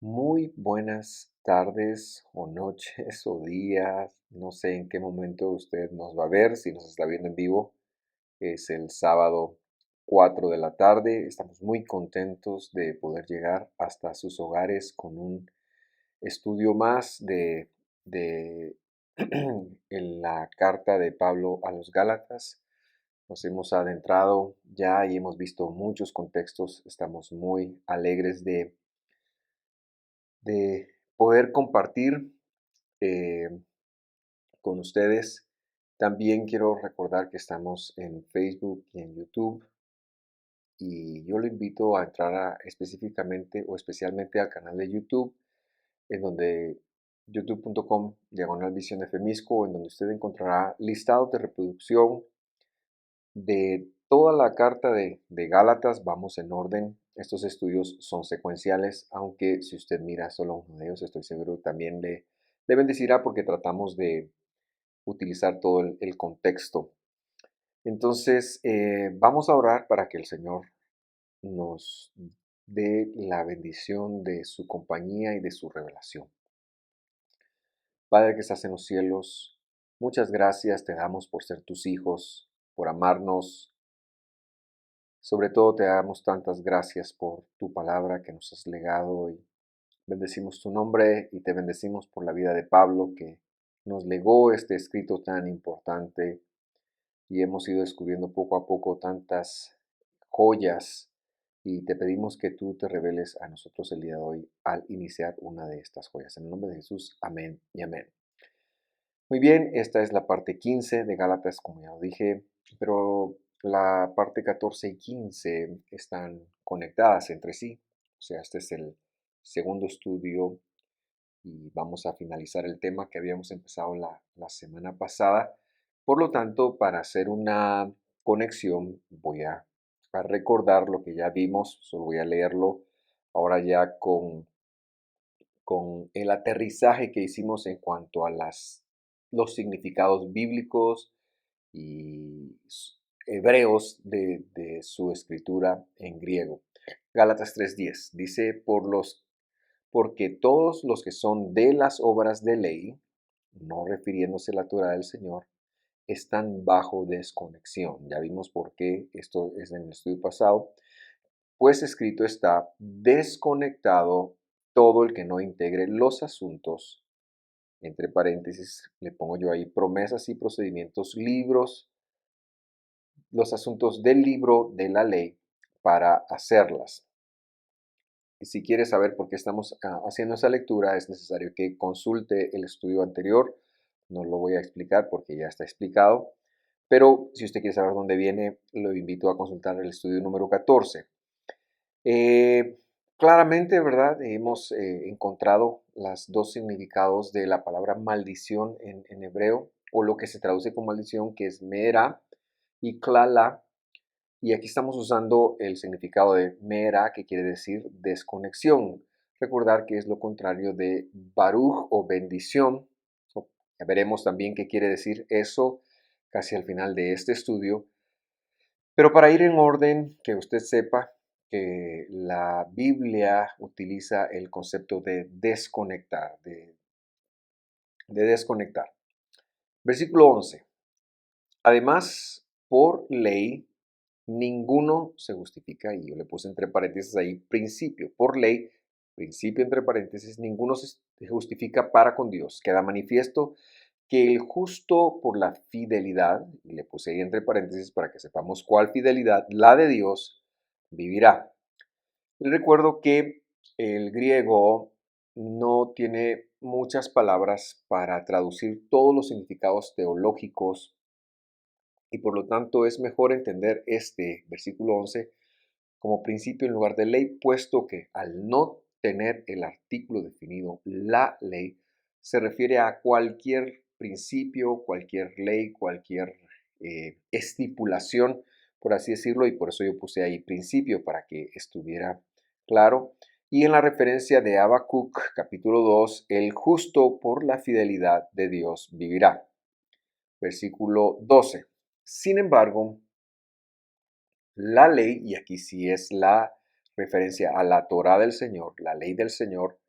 Muy buenas tardes o noches o días. No sé en qué momento usted nos va a ver, si nos está viendo en vivo. Es el sábado 4 de la tarde. Estamos muy contentos de poder llegar hasta sus hogares con un estudio más de en la carta de Pablo a los Gálatas. Nos hemos adentrado ya y hemos visto muchos contextos. Estamos muy alegres de poder compartir eh, con ustedes. También quiero recordar que estamos en Facebook y en YouTube y yo lo invito a entrar específicamente o especialmente al canal de YouTube, en donde youtube.com/Visión de Femisco, en donde usted encontrará listados de reproducción de toda la carta de Gálatas. Vamos en orden. Estos estudios son secuenciales, aunque si usted mira solo uno de ellos, estoy seguro también le bendecirá porque tratamos de utilizar todo el contexto. Entonces, vamos a orar para que el Señor nos dé la bendición de su compañía y de su revelación. Padre que estás en los cielos, muchas gracias te damos por ser tus hijos, por amarnos. Sobre todo te damos tantas gracias por tu palabra que nos has legado y bendecimos tu nombre y te bendecimos por la vida de Pablo que nos legó este escrito tan importante y hemos ido descubriendo poco a poco tantas joyas y te pedimos que tú te reveles a nosotros el día de hoy al iniciar una de estas joyas. En el nombre de Jesús, amén y amén. Muy bien, esta es la parte 15 de Gálatas, como ya lo dije, pero la parte 14 y 15 están conectadas entre sí. O sea, este es el segundo estudio y vamos a finalizar el tema que habíamos empezado la semana pasada. Por lo tanto, para hacer una conexión, voy a recordar lo que ya vimos, solo voy a leerlo ahora ya con el aterrizaje que hicimos en cuanto a los significados bíblicos y hebreos de su escritura en griego. Gálatas 3:10 dice, porque todos los que son de las obras de ley, no refiriéndose a la Torah del Señor, están bajo desconexión. Ya vimos por qué, esto es en el estudio pasado. Pues escrito está, desconectado todo el que no integre los asuntos, entre paréntesis, le pongo yo ahí, promesas y procedimientos, libros, los asuntos del libro de la ley para hacerlas. Y si quieres saber por qué estamos haciendo esa lectura, es necesario que consulte el estudio anterior. No lo voy a explicar porque ya está explicado. Pero si usted quiere saber dónde viene, lo invito a consultar el estudio número 14. Eh, Claramente, ¿verdad? Hemos encontrado los dos significados de la palabra maldición en hebreo, o lo que se traduce como maldición, que es mera y klala. Y aquí estamos usando el significado de mera, que quiere decir desconexión. Recordar que es lo contrario de baruch o bendición. Ya veremos también qué quiere decir eso casi al final de este estudio. Pero para ir en orden, que usted sepa que la Biblia utiliza el concepto de desconectar, de desconectar. Versículo 11. Además, por ley, ninguno se justifica, y yo le puse entre paréntesis ahí principio, por ley, principio entre paréntesis, ninguno se justifica para con Dios. Queda manifiesto que el justo por la fidelidad, y le puse ahí entre paréntesis para que sepamos cuál fidelidad, la de Dios, vivirá. Les recuerdo que el griego no tiene muchas palabras para traducir todos los significados teológicos y por lo tanto es mejor entender este versículo 11 como principio en lugar de ley, puesto que al no tener el artículo definido, la ley, se refiere a cualquier principio, cualquier ley, cualquier estipulación, por así decirlo, y por eso yo puse ahí principio para que estuviera claro. Y en la referencia de Habacuc, capítulo 2, el justo por la fidelidad de Dios vivirá. Versículo 12. Sin embargo, la ley, y aquí sí es la referencia a la Torá del Señor, la ley del Señor,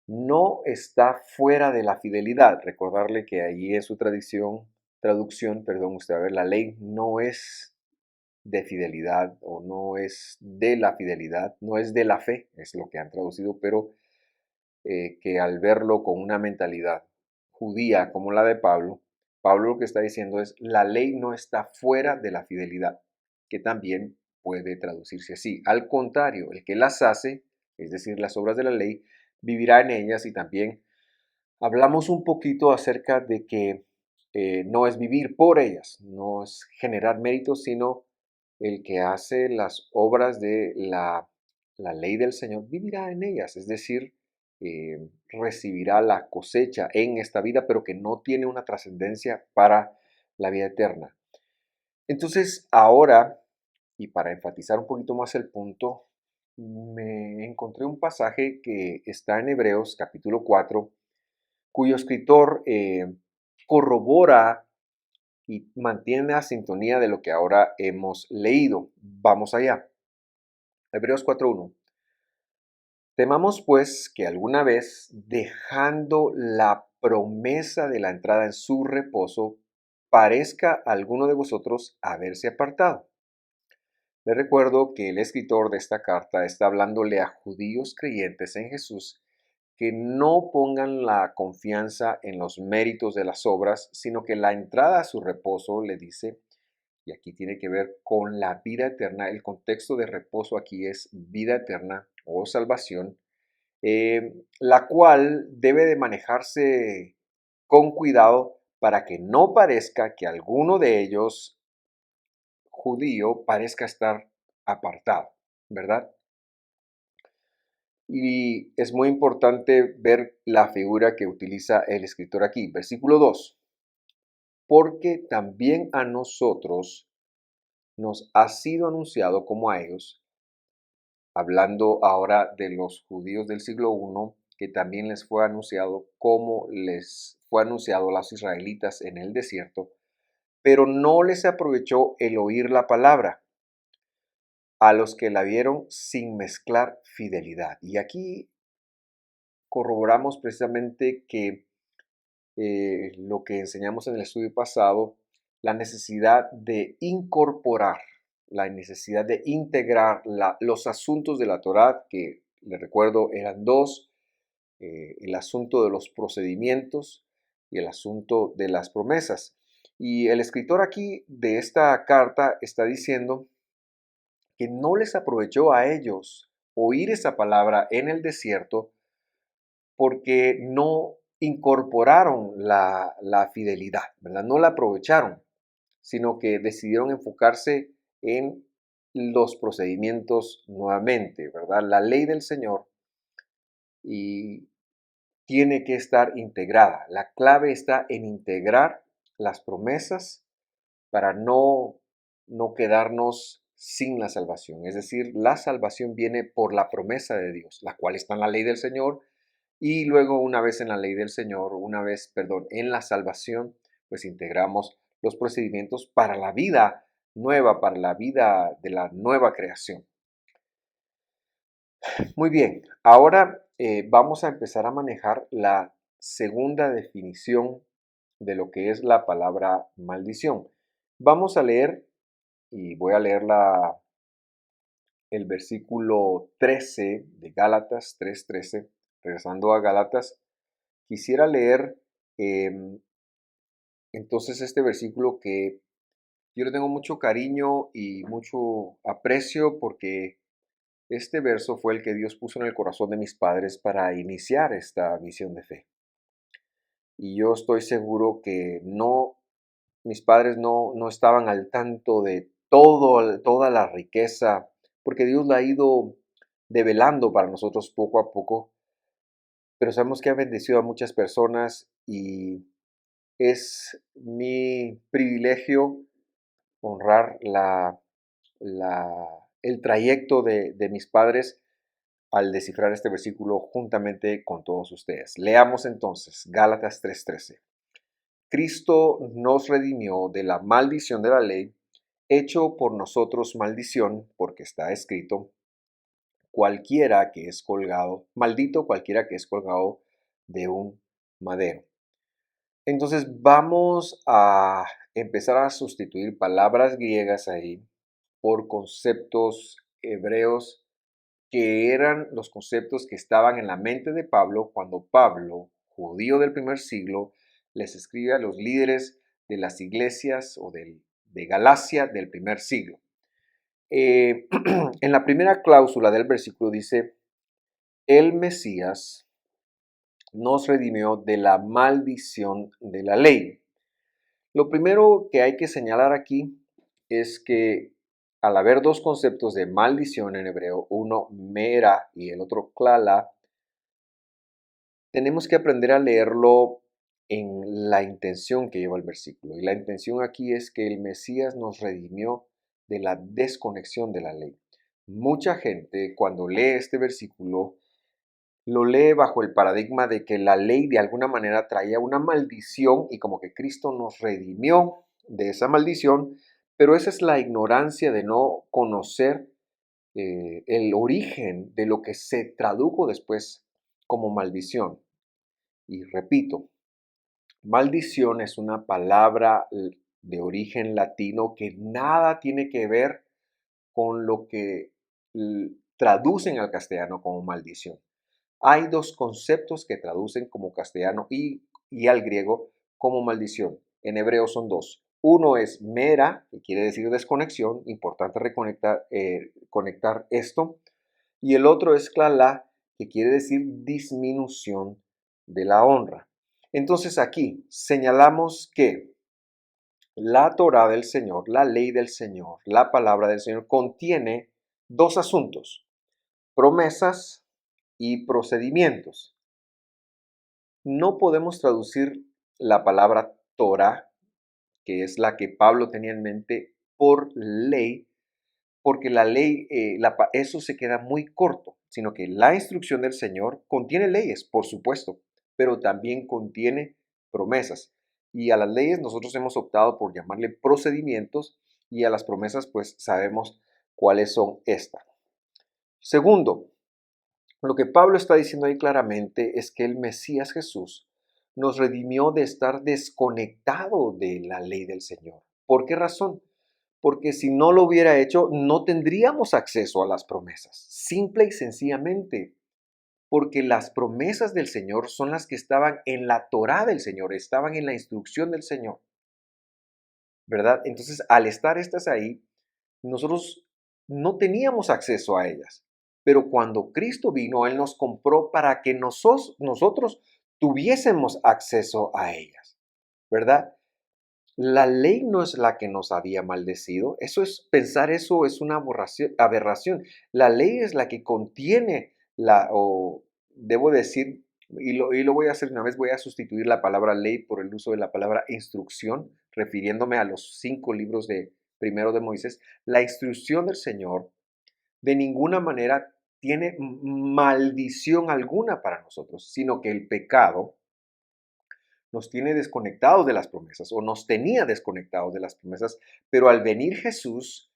no está fuera de la fidelidad. Recordarle que ahí en su traducción, perdón, usted va a ver, la ley no es de fidelidad o no es de la fidelidad, no es de la fe, es lo que han traducido, pero que al verlo con una mentalidad judía como la de Pablo, Pablo lo que está diciendo es, la ley no está fuera de la fidelidad, que también puede traducirse así. Al contrario, el que las hace, es decir, las obras de la ley, vivirá en ellas. Y también hablamos un poquito acerca de que no es vivir por ellas, no es generar méritos, sino el que hace las obras de la ley del Señor vivirá en ellas, es decir, recibirá la cosecha en esta vida, pero que no tiene una trascendencia para la vida eterna. Entonces, ahora, y para enfatizar un poquito más el punto, me encontré un pasaje que está en Hebreos capítulo 4, cuyo escritor corrobora y mantiene la sintonía de lo que ahora hemos leído. Vamos allá. Hebreos 4.1. Temamos pues que alguna vez, dejando la promesa de la entrada en su reposo, parezca alguno de vosotros haberse apartado. Les recuerdo que el escritor de esta carta está hablándole a judíos creyentes en Jesús que no pongan la confianza en los méritos de las obras, sino que la entrada a su reposo, le dice, y aquí tiene que ver con la vida eterna. El contexto de reposo aquí es vida eterna o salvación, la cual debe de manejarse con cuidado para que no parezca que alguno de ellos, judío, parezca estar apartado, ¿verdad? Y es muy importante ver la figura que utiliza el escritor aquí. Versículo 2. Porque también a nosotros nos ha sido anunciado como a ellos, hablando ahora de los judíos del siglo I, que también les fue anunciado como les fue anunciado a los israelitas en el desierto, pero no les aprovechó el oír la palabra a los que la vieron sin mezclar fidelidad. Y aquí corroboramos precisamente que lo que enseñamos en el estudio pasado, la necesidad de incorporar, la necesidad de integrar los asuntos de la Torá, que les recuerdo eran dos, el asunto de los procedimientos y el asunto de las promesas. Y el escritor aquí de esta carta está diciendo que no les aprovechó a ellos oír esa palabra en el desierto porque no incorporaron la fidelidad, ¿verdad? No la aprovecharon, sino que decidieron enfocarse en los procedimientos nuevamente, ¿verdad? La ley del Señor y tiene que estar integrada. La clave está en integrar las promesas para no quedarnos sin la salvación. Es decir, la salvación viene por la promesa de Dios, la cual está en la ley del Señor. Y luego, una vez en la ley del Señor, perdón, en la salvación, pues integramos los procedimientos para la vida nueva, para la vida de la nueva creación. Muy bien, ahora vamos a empezar a manejar la segunda definición de lo que es la palabra maldición. Vamos a leer, y voy a leer el versículo 13 de Gálatas 3:13. Regresando a Gálatas, quisiera leer entonces este versículo que yo le tengo mucho cariño y mucho aprecio porque este verso fue el que Dios puso en el corazón de mis padres para iniciar esta misión de fe. Y yo estoy seguro que mis padres no estaban al tanto de toda la riqueza, porque Dios la ha ido develando para nosotros poco a poco, pero sabemos que ha bendecido a muchas personas y es mi privilegio honrar el trayecto de mis padres al descifrar este versículo juntamente con todos ustedes. Leamos entonces Gálatas 3:13. Cristo nos redimió de la maldición de la ley, hecho por nosotros maldición, porque está escrito, cualquiera que es colgado, maldito cualquiera que es colgado de un madero. Entonces vamos a empezar a sustituir palabras griegas ahí por conceptos hebreos que eran los conceptos que estaban en la mente de Pablo cuando Pablo, judío del primer siglo, les escribe a los líderes de las iglesias de Galacia del primer siglo. En la primera cláusula del versículo dice, el Mesías nos redimió de la maldición de la ley. Lo primero que hay que señalar aquí es que al haber dos conceptos de maldición en hebreo, uno mera y el otro klala, tenemos que aprender a leerlo en la intención que lleva el versículo. Y la intención aquí es que el Mesías nos redimió de la desconexión de la ley. Mucha gente cuando lee este versículo lo lee bajo el paradigma de que la ley de alguna manera traía una maldición y como que Cristo nos redimió de esa maldición, pero esa es la ignorancia de no conocer el origen de lo que se tradujo después como maldición. Y repito, maldición es una palabra de origen latino que nada tiene que ver con lo que traducen al castellano como maldición. Hay dos conceptos que traducen como castellano y al griego como maldición. En hebreo son dos. Uno es mera, que quiere decir desconexión, importante conectar esto. Y el otro es klala, que quiere decir disminución de la honra. Entonces aquí señalamos que la Torá del Señor, la ley del Señor, la palabra del Señor contiene dos asuntos, promesas y procedimientos. No podemos traducir la palabra Torah, que es la que Pablo tenía en mente, por ley, porque la ley, eso se queda muy corto, sino que la instrucción del Señor contiene leyes, por supuesto, pero también contiene promesas. Y a las leyes nosotros hemos optado por llamarle procedimientos y a las promesas pues sabemos cuáles son estas. Segundo, lo que Pablo está diciendo ahí claramente es que el Mesías Jesús nos redimió de estar desconectado de la ley del Señor. ¿Por qué razón? Porque si no lo hubiera hecho, no tendríamos acceso a las promesas. Simple y sencillamente, porque las promesas del Señor son las que estaban en la Torá del Señor, estaban en la instrucción del Señor, ¿verdad? Entonces, al estar estas ahí, nosotros no teníamos acceso a ellas. Pero cuando Cristo vino, Él nos compró para que nosotros tuviésemos acceso a ellas, ¿verdad? La ley no es la que nos había maldecido. Pensar eso es una aberración. La ley es la que contiene o debo decir, y lo voy a hacer una vez, voy a sustituir la palabra ley por el uso de la palabra instrucción, refiriéndome a los 5 libros de primero de Moisés. La instrucción del Señor de ninguna manera tiene maldición alguna para nosotros, sino que el pecado nos tiene desconectados de las promesas o nos tenía desconectados de las promesas, pero al venir Jesús,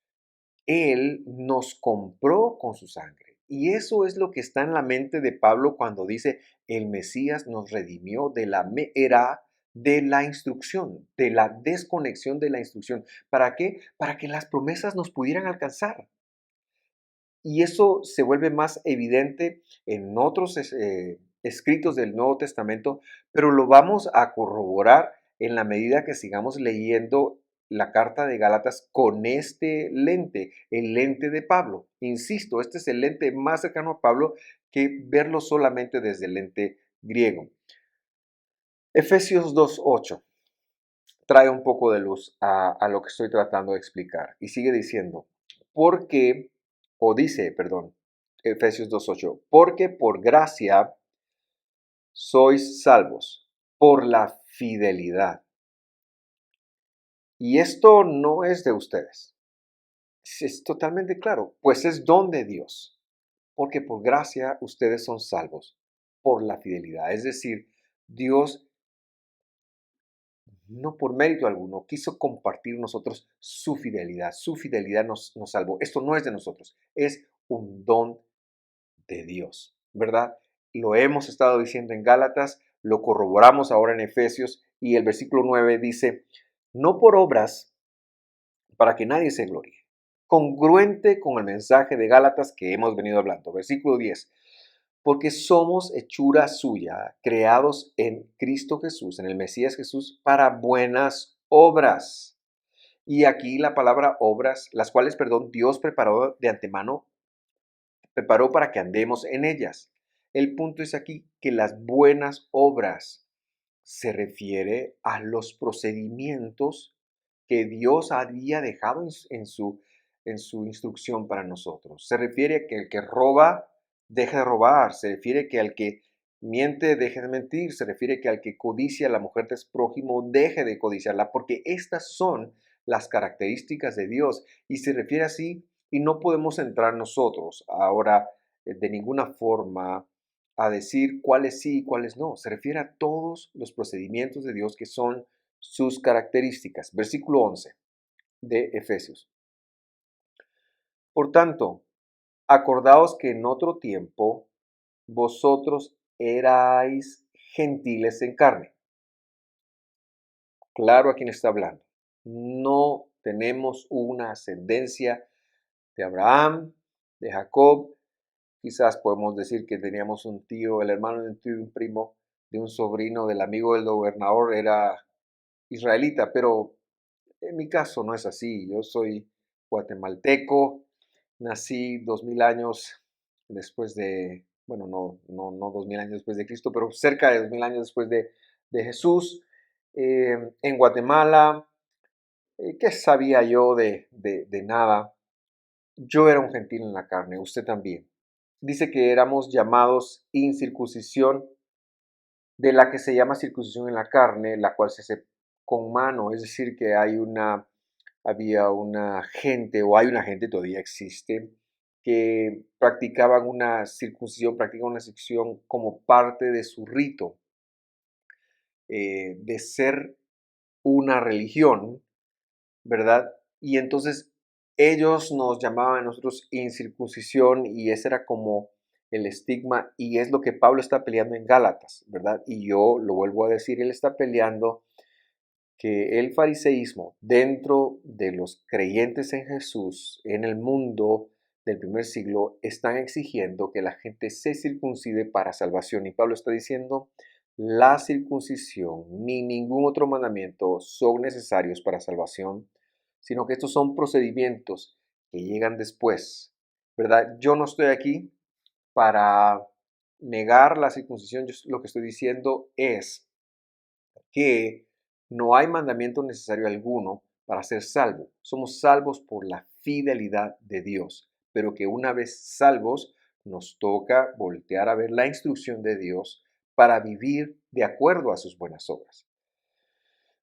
Él nos compró con su sangre. Y eso es lo que está en la mente de Pablo cuando dice, el Mesías nos redimió de la era de la instrucción, de la desconexión de la instrucción. ¿Para qué? Para que las promesas nos pudieran alcanzar. Y eso se vuelve más evidente en otros escritos del Nuevo Testamento, pero lo vamos a corroborar en la medida que sigamos leyendo la carta de Gálatas con este lente, el lente de Pablo. Insisto, este es el lente más cercano a Pablo que verlo solamente desde el lente griego. Efesios 2:8 trae un poco de luz a lo que estoy tratando de explicar y sigue diciendo, porque, o dice, perdón, Efesios 2:8, porque por gracia sois salvos por la fidelidad. Y esto no es de ustedes. Es totalmente claro, pues es don de Dios, porque por gracia ustedes son salvos por la fidelidad. Es decir, Dios, no por mérito alguno, quiso compartir nosotros su fidelidad. Su fidelidad nos salvó. Esto no es de nosotros, es un don de Dios, ¿verdad? Lo hemos estado diciendo en Gálatas, lo corroboramos ahora en Efesios y el versículo 9 dice, no por obras para que nadie se gloríe. Congruente con el mensaje de Gálatas que hemos venido hablando. Versículo 10. Porque somos hechura suya, creados en Cristo Jesús, en el Mesías Jesús, para buenas obras. Y aquí la palabra obras, las cuales, Dios preparó de antemano, preparó para que andemos en ellas. El punto es aquí que las buenas obras se refiere a los procedimientos que Dios había dejado en su instrucción para nosotros. Se refiere a que el que roba deje de robar, se refiere a que al que miente deje de mentir, se refiere a que al que codicia a la mujer de su prójimo deje de codiciarla, porque estas son las características de Dios y se refiere así y no podemos entrar nosotros ahora de ninguna forma a decir cuáles sí y cuáles no. Se refiere a todos los procedimientos de Dios que son sus características. Versículo 11 de Efesios. Por tanto, acordaos que en otro tiempo vosotros erais gentiles en carne. Claro a quién está hablando. No tenemos una ascendencia de Abraham, de Jacob. Quizás podemos decir que teníamos un tío, el hermano de un tío, un primo, de un sobrino del amigo del gobernador era israelita, pero en mi caso no es así. Yo soy guatemalteco, nací 2000 años después de, bueno, no 2000 años después de Cristo, pero cerca de 2000 años después de Jesús, en Guatemala. ¿Qué sabía yo de nada? Yo era un gentil en la carne, usted también. Dice que éramos llamados incircuncisión, de la que se llama circuncisión en la carne, la cual se hace con mano, es decir, que había una gente, o hay una gente, todavía existe, que practicaban practicaban una circuncisión como parte de su rito, de ser una religión, ¿verdad? Y entonces ellos nos llamaban a nosotros incircuncisión y ese era como el estigma y es lo que Pablo está peleando en Gálatas, ¿verdad? Y yo lo vuelvo a decir, él está peleando que el fariseísmo dentro de los creyentes en Jesús, en el mundo del primer siglo, están exigiendo que la gente se circuncide para salvación. Y Pablo está diciendo, la circuncisión ni ningún otro mandamiento son necesarios para salvación, sino que estos son procedimientos que llegan después, ¿verdad? Yo no estoy aquí para negar la circuncisión, yo lo que estoy diciendo es que no hay mandamiento necesario alguno para ser salvo. Somos salvos por la fidelidad de Dios, pero que una vez salvos nos toca voltear a ver la instrucción de Dios para vivir de acuerdo a sus buenas obras.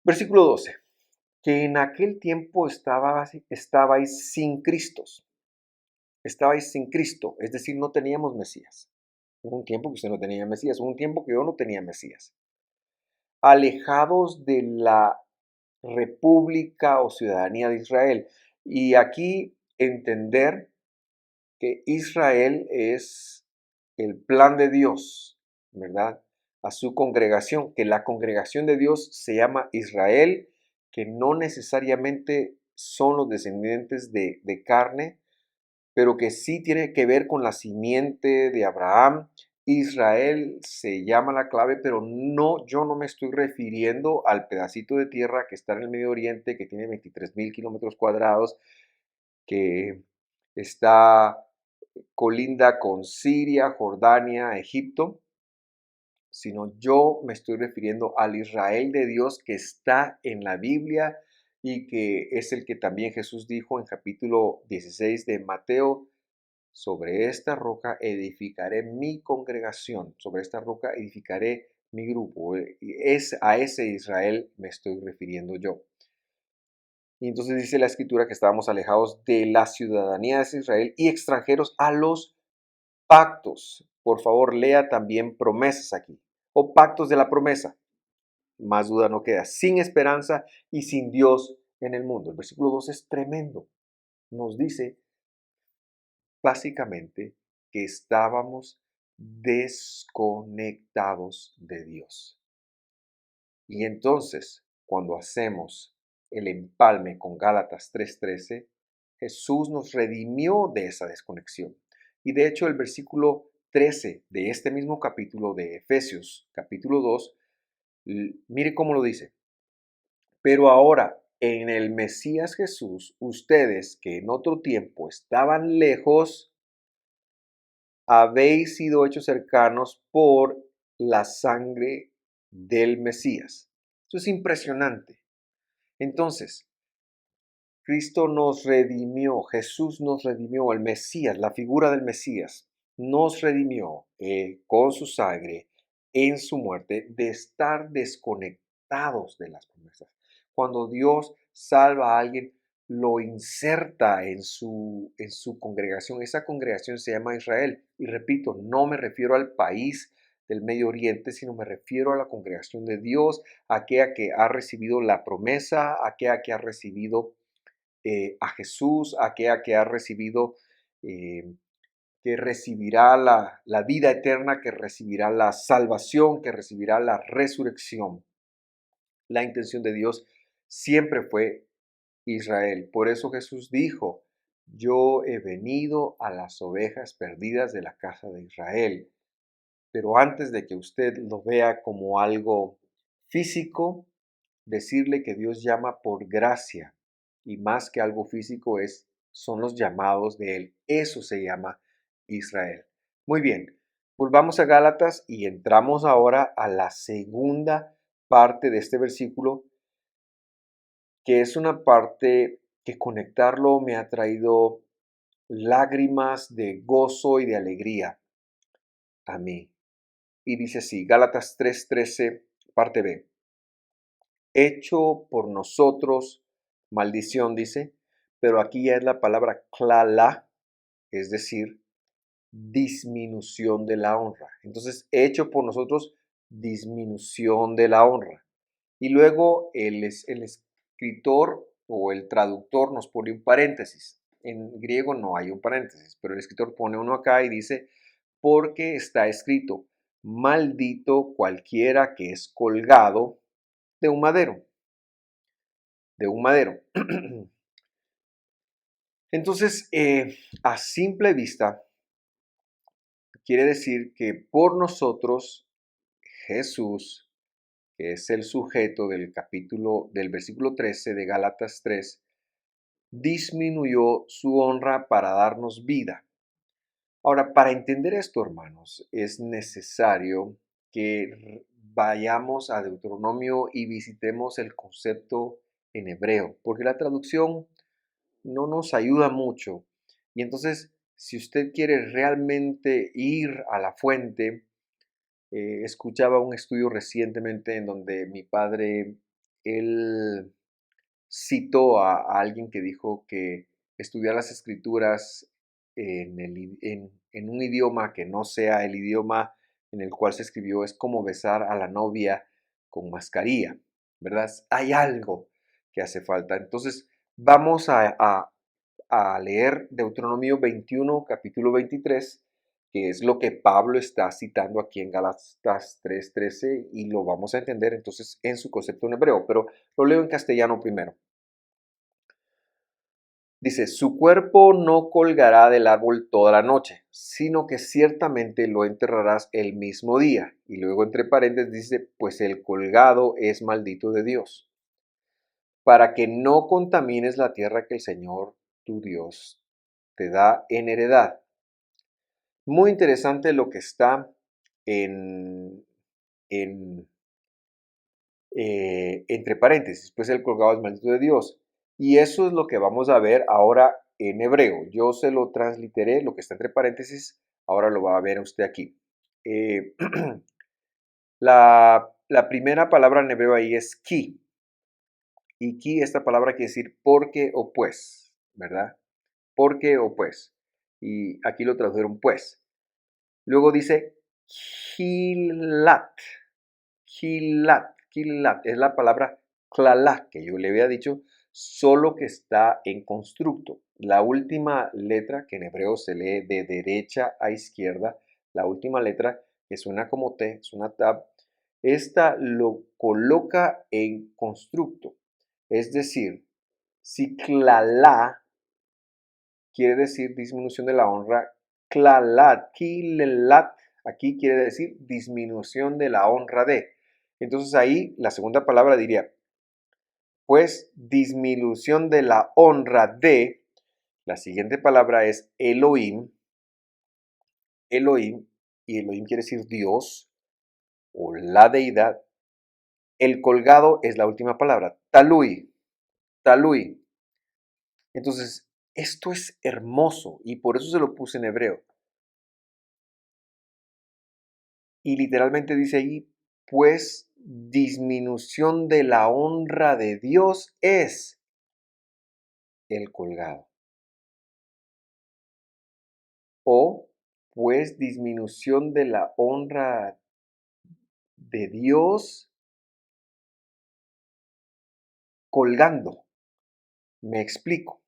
Versículo 12. Que en aquel tiempo estabais sin Cristo. Estabais sin Cristo, es decir, no teníamos Mesías. Hubo un tiempo que usted no tenía Mesías, hubo un tiempo que yo no tenía Mesías. Alejados de la república o ciudadanía de Israel. Y aquí entender que Israel es el plan de Dios, ¿verdad? A su congregación, que la congregación de Dios se llama Israel, que no necesariamente son los descendientes de carne, pero que sí tiene que ver con la simiente de Abraham. Israel se llama la clave, pero no, yo no me estoy refiriendo al pedacito de tierra que está en el Medio Oriente, que tiene 23,000 kilómetros cuadrados, que está colinda con Siria, Jordania, Egipto, sino yo me estoy refiriendo al Israel de Dios que está en la Biblia y que es el que también Jesús dijo en capítulo 16 de Mateo: sobre esta roca edificaré mi congregación, sobre esta roca edificaré mi grupo. Es a ese Israel me estoy refiriendo yo. Y entonces dice la escritura que estábamos alejados de la ciudadanía de Israel y extranjeros a los pactos. Por favor, lea también promesas aquí, o pactos de la promesa. Más duda no queda, sin esperanza y sin Dios en el mundo. El versículo 2 es tremendo. Nos dice básicamente que estábamos desconectados de Dios. Y entonces, cuando hacemos el empalme con Gálatas 3:13, Jesús nos redimió de esa desconexión. Y de hecho, el versículo 13 de este mismo capítulo de Efesios, capítulo 2, mire cómo lo dice. Pero ahora, en el Mesías Jesús, ustedes que en otro tiempo estaban lejos, habéis sido hechos cercanos por la sangre del Mesías. Eso es impresionante. Entonces, Cristo nos redimió, Jesús nos redimió, el Mesías, la figura del Mesías, nos redimió con su sangre en su muerte de estar desconectados de las promesas. Cuando Dios salva a alguien, lo inserta en su congregación. Esa congregación se llama Israel. Y repito, no me refiero al país del Medio Oriente, sino me refiero a la congregación de Dios, aquella que ha recibido la promesa, aquella que ha recibido a Jesús, aquella que ha recibido, que recibirá la vida eterna, que recibirá la salvación, que recibirá la resurrección. La intención de Dios siempre fue Israel. Por eso Jesús dijo, yo he venido a las ovejas perdidas de la casa de Israel. Pero antes de que usted lo vea como algo físico, decirle que Dios llama por gracia y más que algo físico son los llamados de Él. Eso se llama Israel. Muy bien, volvamos a Gálatas y entramos ahora a la segunda parte de este versículo, que es una parte que conectarlo me ha traído lágrimas de gozo y de alegría a mí. Y dice así, Gálatas 3:13, parte B. Hecho por nosotros, maldición dice, pero aquí ya es la palabra klala, es decir, disminución de la honra. Entonces, hecho por nosotros, disminución de la honra. Y luego el escritor o el traductor nos pone un paréntesis. En griego no hay un paréntesis, pero el escritor pone uno acá y dice, porque está escrito, maldito cualquiera que es colgado de un madero. De un madero. Entonces, a simple vista, quiere decir que por nosotros, Jesús, que es el sujeto del versículo 13 de Gálatas 3, disminuyó su honra para darnos vida. Ahora, para entender esto, hermanos, es necesario que vayamos a Deuteronomio y visitemos el concepto en hebreo, porque la traducción no nos ayuda mucho. Y entonces, si usted quiere realmente ir a la fuente, escuchaba un estudio recientemente en donde mi padre, él citó a alguien que dijo que estudiar las escrituras en un idioma que no sea el idioma en el cual se escribió es como besar a la novia con mascarilla, ¿verdad? Hay algo que hace falta. Entonces, vamos a leer Deuteronomio 21, capítulo 23, que es lo que Pablo está citando aquí en Gálatas 3:13 y lo vamos a entender entonces en su concepto en hebreo, pero lo leo en castellano primero. Dice, su cuerpo no colgará del árbol toda la noche, sino que ciertamente lo enterrarás el mismo día. Y luego entre paréntesis dice, pues el colgado es maldito de Dios, para que no contamines la tierra que el Señor tu Dios te da en heredad. Muy interesante lo que está en, en entre paréntesis, pues el colgado es maldito de Dios. Y eso es lo que vamos a ver ahora en hebreo. Yo se lo transliteré, lo que está entre paréntesis, ahora lo va a ver usted aquí. Eh, la primera palabra en hebreo ahí es ki. Y ki, esta palabra quiere decir porque o pues, ¿verdad? Porque o pues. Y aquí lo tradujeron pues. Luego dice kilat. Kilat, kilat, es la palabra klala que yo le había dicho, solo que está en constructo. La última letra, que en hebreo se lee de derecha a izquierda, la última letra, que suena como T, es una tab, esta lo coloca en constructo. Es decir, si clalá quiere decir disminución de la honra, clalat, kilelat, aquí quiere decir disminución de la honra de. Entonces ahí la segunda palabra diría, pues disminución de la honra de, la siguiente palabra es Elohim, Elohim, y Elohim quiere decir Dios o la deidad. El colgado es la última palabra, talui, talui. Entonces, esto es hermoso y por eso se lo puse en hebreo. Y literalmente dice ahí, pues disminución de la honra de Dios es el colgado. O pues disminución de la honra de Dios colgando. Me explico.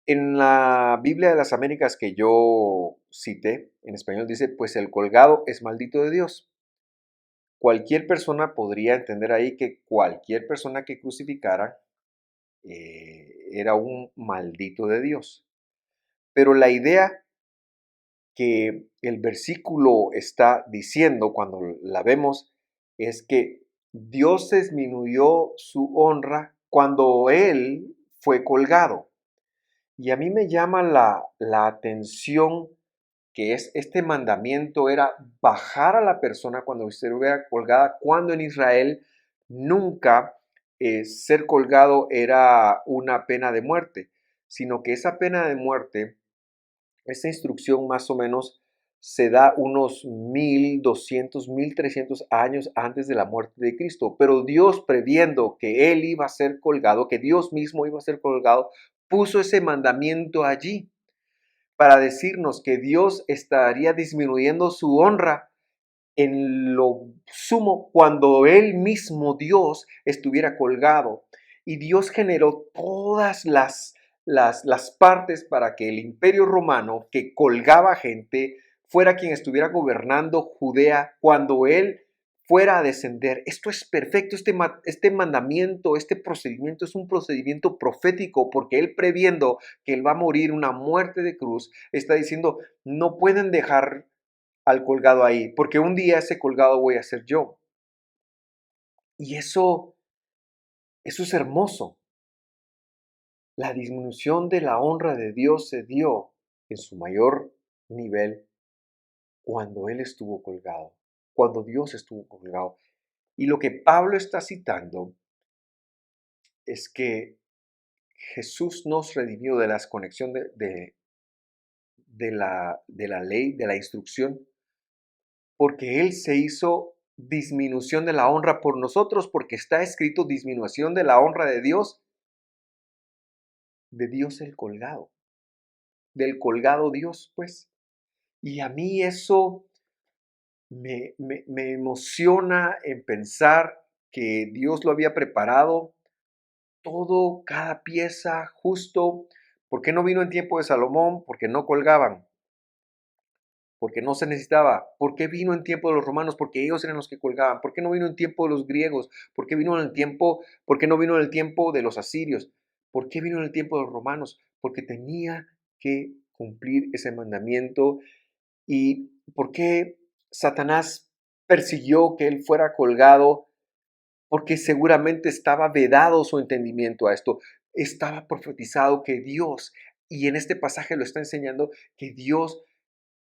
En la Biblia de las Américas que yo cité, en español dice, pues el colgado es maldito de Dios. Cualquier persona podría entender ahí que cualquier persona que crucificara era un maldito de Dios. Pero la idea que el versículo está diciendo cuando la vemos es que Dios disminuyó su honra cuando Él fue colgado. Y a mí me llama la atención que es este mandamiento era bajar a la persona cuando estuviera colgada, cuando en Israel nunca ser colgado era una pena de muerte, sino que esa pena de muerte, esa instrucción más o menos se da unos 1200, 1300 años antes de la muerte de Cristo. Pero Dios, previendo que Él iba a ser colgado, que Dios mismo iba a ser colgado, puso ese mandamiento allí para decirnos que Dios estaría disminuyendo su honra en lo sumo cuando Él mismo, Dios, estuviera colgado. Y Dios generó todas las partes para que el imperio romano, que colgaba gente, fuera quien estuviera gobernando Judea cuando Él fuera a descender. Esto es perfecto, este mandamiento, este procedimiento es un procedimiento profético porque Él previendo que Él va a morir una muerte de cruz, está diciendo, no pueden dejar al colgado ahí, porque un día ese colgado voy a ser yo. Y eso es hermoso. La disminución de la honra de Dios se dio en su mayor nivel cuando Él estuvo colgado, cuando Dios estuvo colgado. Y lo que Pablo está citando es que Jesús nos redimió de la desconexión de la ley, de la instrucción, porque Él se hizo disminución de la honra por nosotros, porque está escrito disminución de la honra de Dios el colgado, del colgado Dios, pues. Y a mí eso me emociona en pensar que Dios lo había preparado todo, cada pieza, justo. ¿Por qué no vino en tiempo de Salomón? Porque no colgaban, porque no se necesitaba. ¿Por qué vino en tiempo de los romanos? Porque ellos eran los que colgaban. ¿Por qué no vino en tiempo de los griegos? ¿Por qué no vino en el tiempo de los asirios? ¿Por qué vino en el tiempo de los romanos? Porque tenía que cumplir ese mandamiento. ¿Y por qué Satanás persiguió que él fuera colgado? Porque seguramente estaba vedado su entendimiento a esto. Estaba profetizado que Dios, y en este pasaje lo está enseñando, que Dios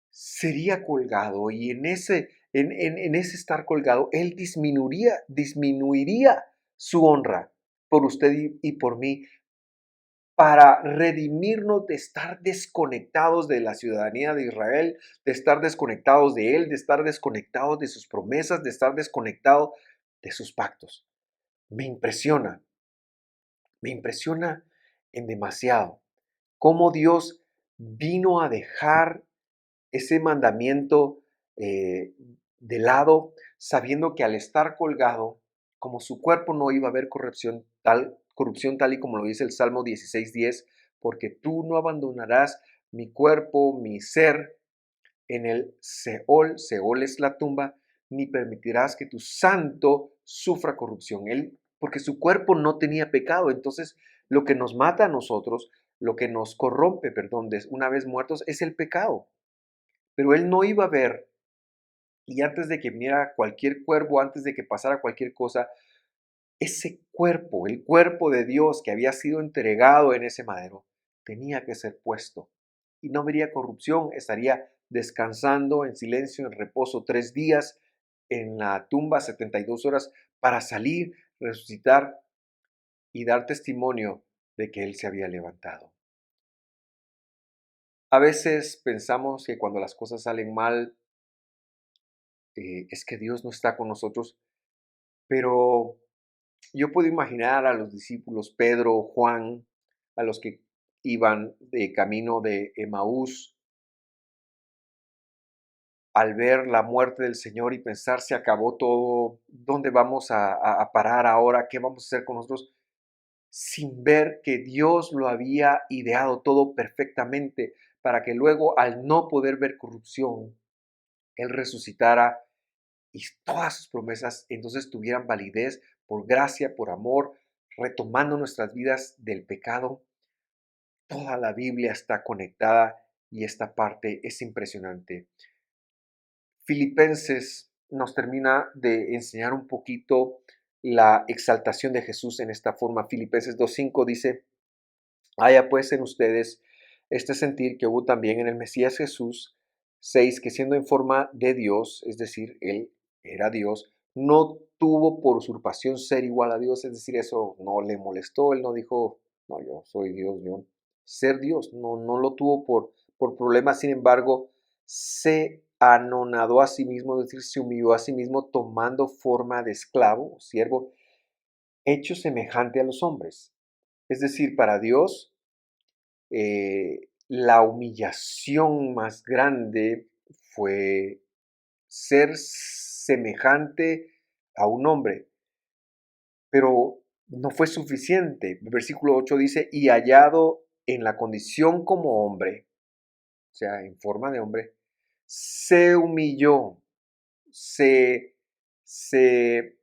sería colgado y en ese estar colgado, Él disminuiría su honra por usted y por mí para redimirnos de estar desconectados de la ciudadanía de Israel, de estar desconectados de Él, de estar desconectados de sus promesas, de estar desconectados de sus pactos. Me me impresiona en demasiado cómo Dios vino a dejar ese mandamiento de lado, sabiendo que al estar colgado, como su cuerpo no iba a haber corrupción tal y como lo dice el Salmo 16:10, porque tú no abandonarás mi cuerpo, mi ser en el Seol, Seol es la tumba, ni permitirás que tu santo sufra corrupción. Él, porque su cuerpo no tenía pecado, entonces lo que nos mata a nosotros, lo que nos corrompe, perdón, una vez muertos, es el pecado. Pero él no iba a ver, y antes de que viniera cualquier cuervo, antes de que pasara cualquier cosa, ese cuerpo, el cuerpo de Dios que había sido entregado en ese madero, tenía que ser puesto. Y no vería corrupción, estaría descansando en silencio, en reposo 3 días, en la tumba 72 horas, para salir, resucitar y dar testimonio de que Él se había levantado. A veces pensamos que cuando las cosas salen mal, es que Dios no está con nosotros, pero yo puedo imaginar a los discípulos Pedro, Juan, a los que iban de camino de Emaús, al ver la muerte del Señor y pensar se acabó todo, ¿dónde vamos a parar ahora? ¿Qué vamos a hacer con nosotros? Sin ver que Dios lo había ideado todo perfectamente para que luego, al no poder ver corrupción, Él resucitara y todas sus promesas entonces tuvieran validez por gracia, por amor, retomando nuestras vidas del pecado. Toda la Biblia está conectada y esta parte es impresionante. Filipenses nos termina de enseñar un poquito la exaltación de Jesús en esta forma. Filipenses 2:5 dice: haya pues en ustedes este sentir que hubo también en el Mesías Jesús. 6, que siendo en forma de Dios, es decir, Él era Dios, no tuvo por usurpación ser igual a Dios, es decir, eso no le molestó, Él no dijo, no, yo soy Dios, yo ser Dios, no lo tuvo por problema. Sin embargo, se anonadó a sí mismo, es decir, se humilló a sí mismo tomando forma de esclavo, siervo, hecho semejante a los hombres. Es decir, para Dios, la humillación más grande fue ser semejante a un hombre, pero no fue suficiente. El versículo 8 dice, y hallado en la condición como hombre, o sea, en forma de hombre, se humilló, se, se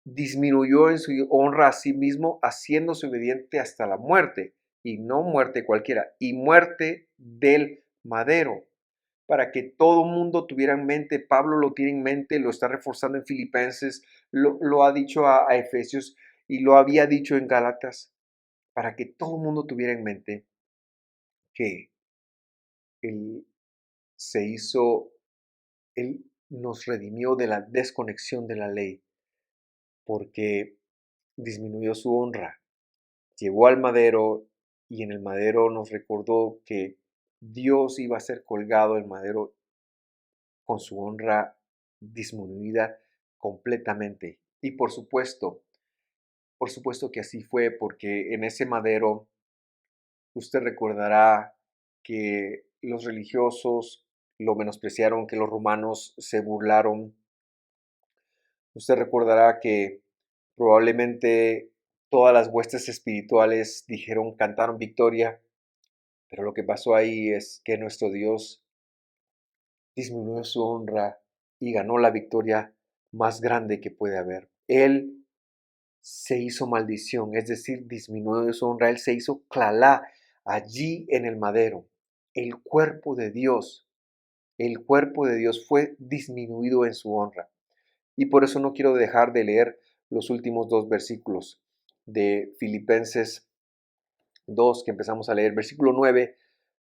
disminuyó en su honra a sí mismo, haciéndose obediente hasta la muerte, y no muerte cualquiera, y muerte del madero, para que todo mundo tuviera en mente. Pablo lo tiene en mente, lo está reforzando en Filipenses, lo ha dicho a Efesios y lo había dicho en Gálatas, para que todo mundo tuviera en mente que Él se hizo, Él nos redimió de la desconexión de la ley, porque disminuyó su honra. Llegó al madero y en el madero nos recordó que Dios iba a ser colgado el madero con su honra disminuida completamente. Y por supuesto que así fue, porque en ese madero usted recordará que los religiosos lo menospreciaron, que los romanos se burlaron. Usted recordará que probablemente todas las huestes espirituales dijeron, cantaron victoria. Pero lo que pasó ahí es que nuestro Dios disminuyó su honra y ganó la victoria más grande que puede haber. Él se hizo maldición, es decir, disminuyó su honra. Él se hizo clalá allí en el madero. El cuerpo de Dios, el cuerpo de Dios fue disminuido en su honra. Y por eso no quiero dejar de leer los últimos 2 versículos de Filipenses 2 que empezamos a leer. Versículo 9: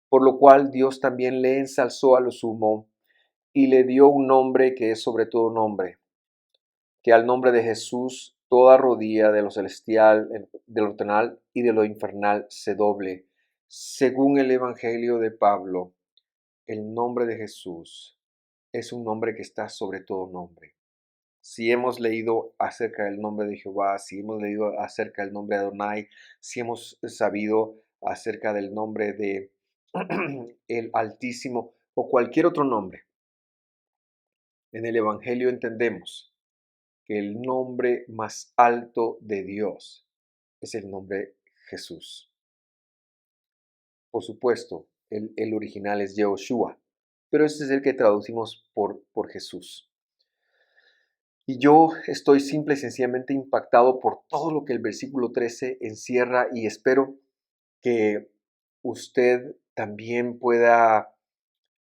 por lo cual Dios también le ensalzó a lo sumo y le dio un nombre que es sobre todo nombre, que al nombre de Jesús toda rodilla de lo celestial, de lo terrenal y de lo infernal se doble. Según el Evangelio de Pablo, el nombre de Jesús es un nombre que está sobre todo nombre. Si hemos leído acerca del nombre de Jehová, si hemos leído acerca del nombre de Adonai, si hemos sabido acerca del nombre de el Altísimo o cualquier otro nombre, en el Evangelio entendemos que el nombre más alto de Dios es el nombre Jesús. Por supuesto, el original es Yehoshua, pero ese es el que traducimos por Jesús. Y yo estoy simple y sencillamente impactado por todo lo que el versículo 13 encierra y espero que usted también pueda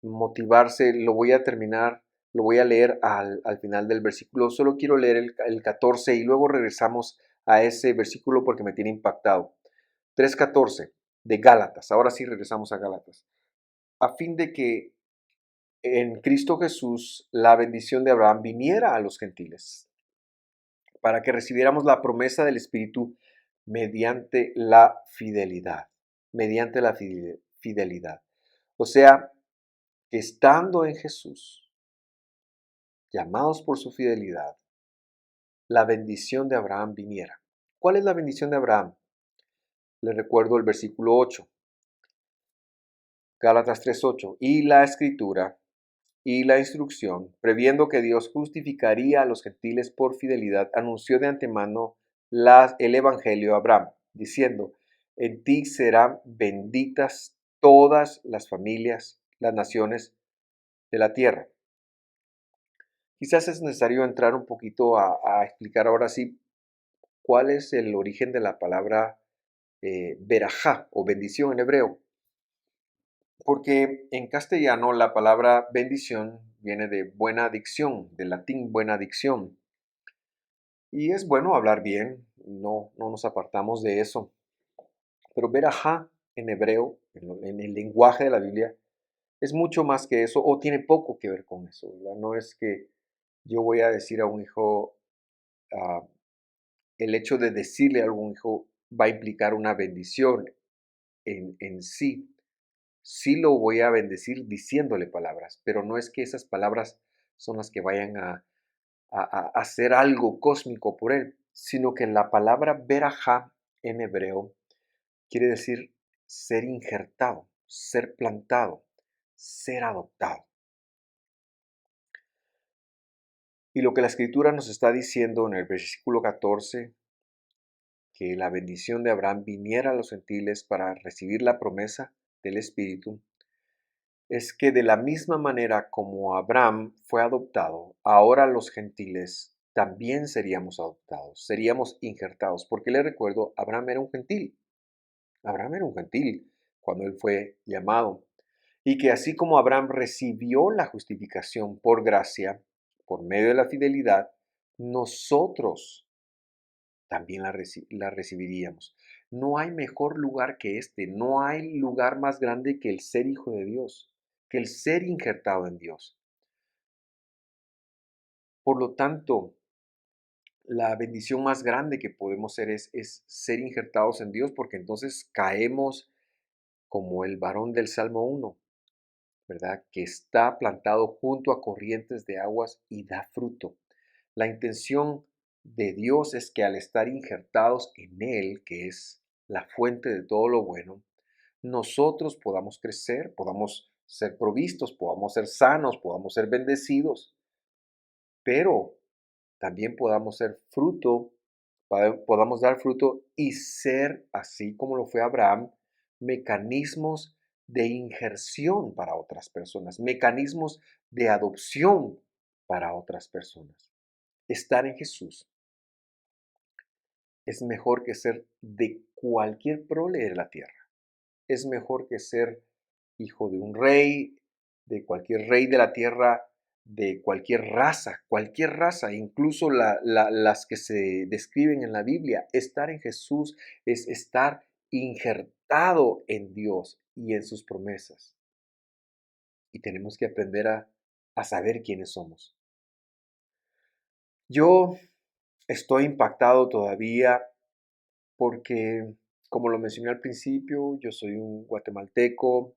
motivarse. Lo voy a terminar, lo voy a leer al final del versículo. Solo quiero leer el 14 y luego regresamos a ese versículo porque me tiene impactado. 3:14 de Gálatas. Ahora sí regresamos a Gálatas. A fin de que en Cristo Jesús la bendición de Abraham viniera a los gentiles, para que recibiéramos la promesa del Espíritu mediante la fidelidad. Mediante la fidelidad. O sea, que estando en Jesús, llamados por su fidelidad, la bendición de Abraham viniera. ¿Cuál es la bendición de Abraham? Le recuerdo el versículo 8, Gálatas 3:8, y la escritura y la instrucción, previendo que Dios justificaría a los gentiles por fidelidad, anunció de antemano el evangelio a Abraham, diciendo, en ti serán benditas todas las familias, las naciones de la tierra. Quizás es necesario entrar un poquito a explicar ahora sí cuál es el origen de la palabra berajá o bendición en hebreo. Porque en castellano la palabra bendición viene de buena dicción, del latín buena dicción. Y es bueno hablar bien, no nos apartamos de eso. Pero berajá en hebreo, en el lenguaje de la Biblia, es mucho más que eso o tiene poco que ver con eso, ¿verdad? No es que yo voy a decir a un hijo, ah, el hecho de decirle a algún hijo va a implicar una bendición en sí. Sí lo voy a bendecir diciéndole palabras, pero no es que esas palabras son las que vayan a hacer algo cósmico por él, sino que la palabra berajá en hebreo quiere decir ser injertado, ser plantado, ser adoptado. Y lo que la escritura nos está diciendo en el versículo 14, que la bendición de Abraham viniera a los gentiles para recibir la promesa del Espíritu, es que de la misma manera como Abraham fue adoptado, ahora los gentiles también seríamos adoptados, seríamos injertados, porque le recuerdo, Abraham era un gentil, Abraham era un gentil cuando él fue llamado, y que así como Abraham recibió la justificación por gracia, por medio de la fidelidad, nosotros también la recibiríamos. No hay mejor lugar que este, no hay lugar más grande que el ser hijo de Dios, que el ser injertado en Dios. Por lo tanto, la bendición más grande que podemos ser es ser injertados en Dios, porque entonces caemos como el varón del Salmo 1, ¿verdad? Que está plantado junto a corrientes de aguas y da fruto. La intención de Dios es que al estar injertados en Él, que es la fuente de todo lo bueno, nosotros podamos crecer, podamos ser provistos, podamos ser sanos, podamos ser bendecidos, pero también podamos ser fruto, podamos dar fruto y ser, así como lo fue Abraham, mecanismos de injerción para otras personas, mecanismos de adopción para otras personas. Estar en Jesús es mejor que ser de cualquier prole de la tierra. Es mejor que ser hijo de un rey, de cualquier rey de la tierra, de cualquier raza, incluso las que se describen en la Biblia. Estar en Jesús es estar injertado en Dios y en sus promesas. Y tenemos que aprender a saber quiénes somos. Yo estoy impactado todavía porque, como lo mencioné al principio, yo soy un guatemalteco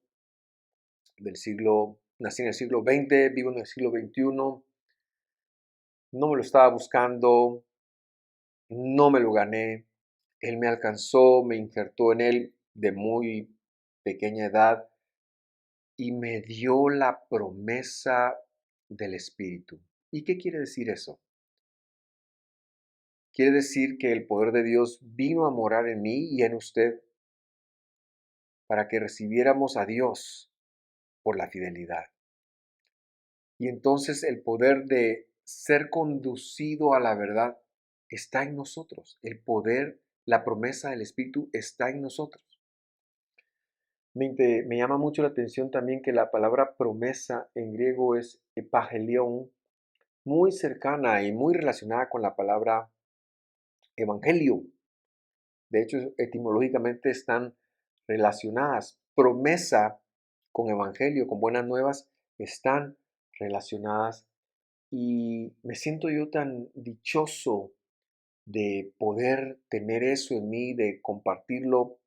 nací en el siglo XX, vivo en el siglo XXI, no me lo estaba buscando, no me lo gané, Él me alcanzó, me injertó en Él de muy pequeña edad y me dio la promesa del Espíritu. ¿Y qué quiere decir eso? quiere decir que el poder de Dios vino a morar en mí y en usted para que recibiéramos a Dios por la fidelidad. Y entonces el poder de ser conducido a la verdad está en nosotros. El poder, la promesa del Espíritu está en nosotros. Me llama mucho la atención también que la palabra promesa en griego es epagelión, muy cercana y muy relacionada con la palabra evangelio. De hecho, etimológicamente están relacionadas. Promesa con evangelio, con buenas nuevas, están relacionadas. Y me siento yo tan dichoso de poder tener eso en mí, de compartirlo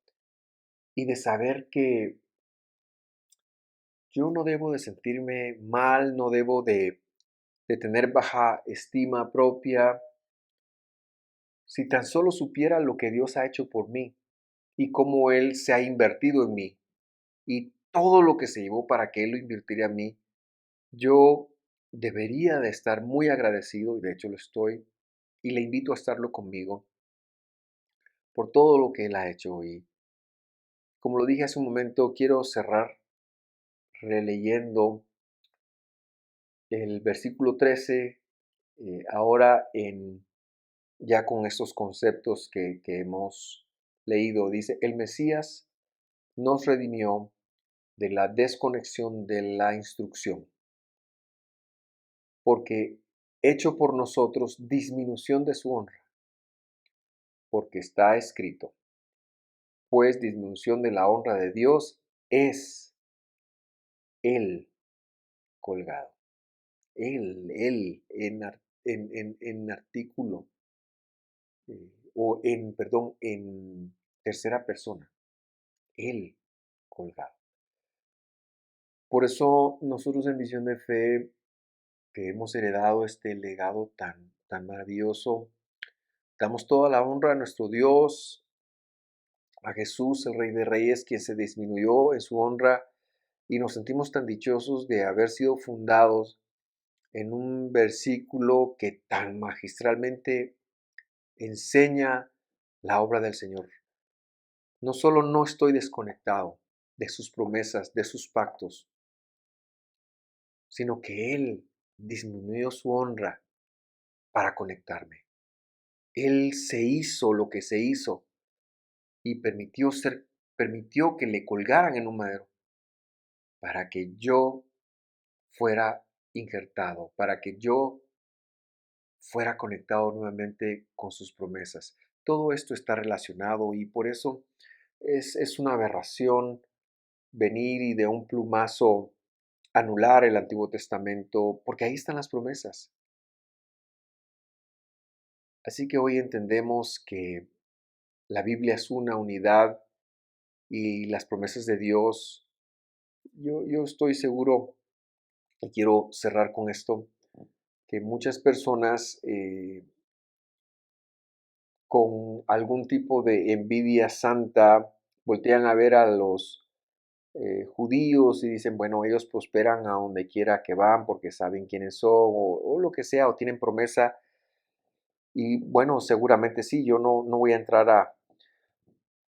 y de saber que yo no debo de sentirme mal, no debo de tener baja estima propia. Si tan solo supiera lo que Dios ha hecho por mí y cómo Él se ha invertido en mí y todo lo que se llevó para que Él lo invirtiera en mí, yo debería de estar muy agradecido, y de hecho lo estoy, y le invito a estarlo conmigo por todo lo que Él ha hecho. Y como lo dije hace un momento, quiero cerrar releyendo el versículo 13, ahora ya con estos conceptos que hemos leído. Dice, el Mesías nos redimió de la desconexión de la instrucción, porque hecho por nosotros disminución de su honra, porque está escrito, pues disminución de la honra de Dios es el colgado. Él, en artículo, en tercera persona, él colgado. Por eso nosotros en Visión de Fe, que hemos heredado este legado tan maravilloso, damos toda la honra a nuestro Dios, a Jesús, el Rey de Reyes, quien se disminuyó en su honra, y nos sentimos tan dichosos de haber sido fundados en un versículo que tan magistralmente enseña la obra del Señor. No solo no estoy desconectado de sus promesas, de sus pactos, sino que Él disminuyó su honra para conectarme. Él se hizo lo que se hizo y permitió que le colgaran en un madero para que yo fuera injertado, para que yo fuera conectado nuevamente con sus promesas. Todo esto está relacionado y por eso es una aberración venir y de un plumazo anular el Antiguo Testamento, porque ahí están las promesas. Así que hoy entendemos que la Biblia es una unidad y las promesas de Dios, yo estoy seguro, y quiero cerrar con esto, que muchas personas con algún tipo de envidia santa voltean a ver a los judíos y dicen, bueno, ellos prosperan a donde quiera que van porque saben quiénes son o lo que sea, o tienen promesa. Y bueno, seguramente sí, yo no voy a entrar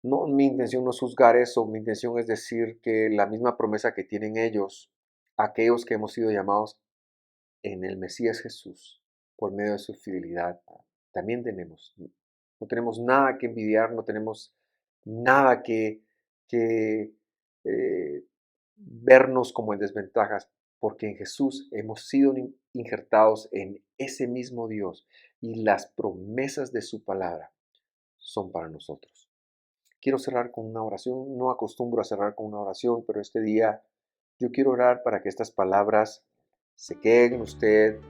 no, mi intención no es juzgar eso, mi intención es decir que la misma promesa que tienen ellos, aquellos que hemos sido llamados en el Mesías Jesús, por medio de su fidelidad, también tenemos. No tenemos nada que envidiar, no tenemos nada que vernos como en desventajas, porque en Jesús hemos sido injertados en ese mismo Dios y las promesas de su palabra son para nosotros. Quiero cerrar con una oración, no acostumbro a cerrar con una oración, pero este día yo quiero orar para que estas palabras se queden en usted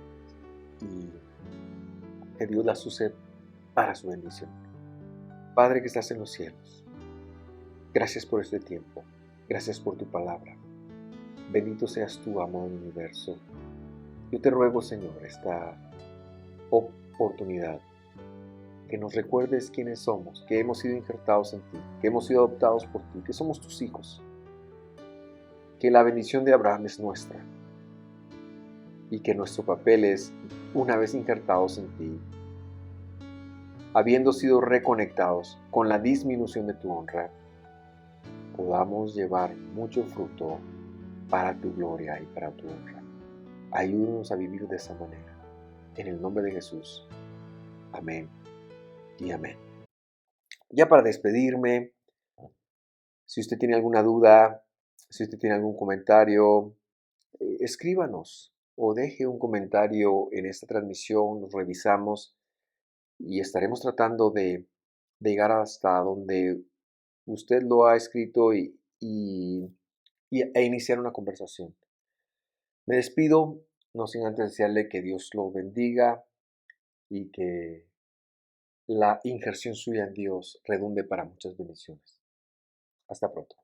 y que Dios las use para su bendición. Padre que estás en los cielos, gracias por este tiempo, gracias por tu palabra. Bendito seas tú, amado universo. Yo te ruego, Señor, esta oportunidad, que nos recuerdes quiénes somos, que hemos sido injertados en ti, que hemos sido adoptados por ti, que somos tus hijos, que la bendición de Abraham es nuestra y que nuestro papel es, una vez injertados en ti, habiendo sido reconectados con la disminución de tu honra, podamos llevar mucho fruto para tu gloria y para tu honra. Ayúdanos a vivir de esa manera. En el nombre de Jesús. Amén y amén. Ya para despedirme, si usted tiene alguna duda, si usted tiene algún comentario, escríbanos o deje un comentario en esta transmisión, los revisamos y estaremos tratando de llegar hasta donde usted lo ha escrito e iniciar una conversación. Me despido, no sin antes desearle que Dios lo bendiga y que la injerción suya en Dios redunde para muchas bendiciones. Hasta pronto.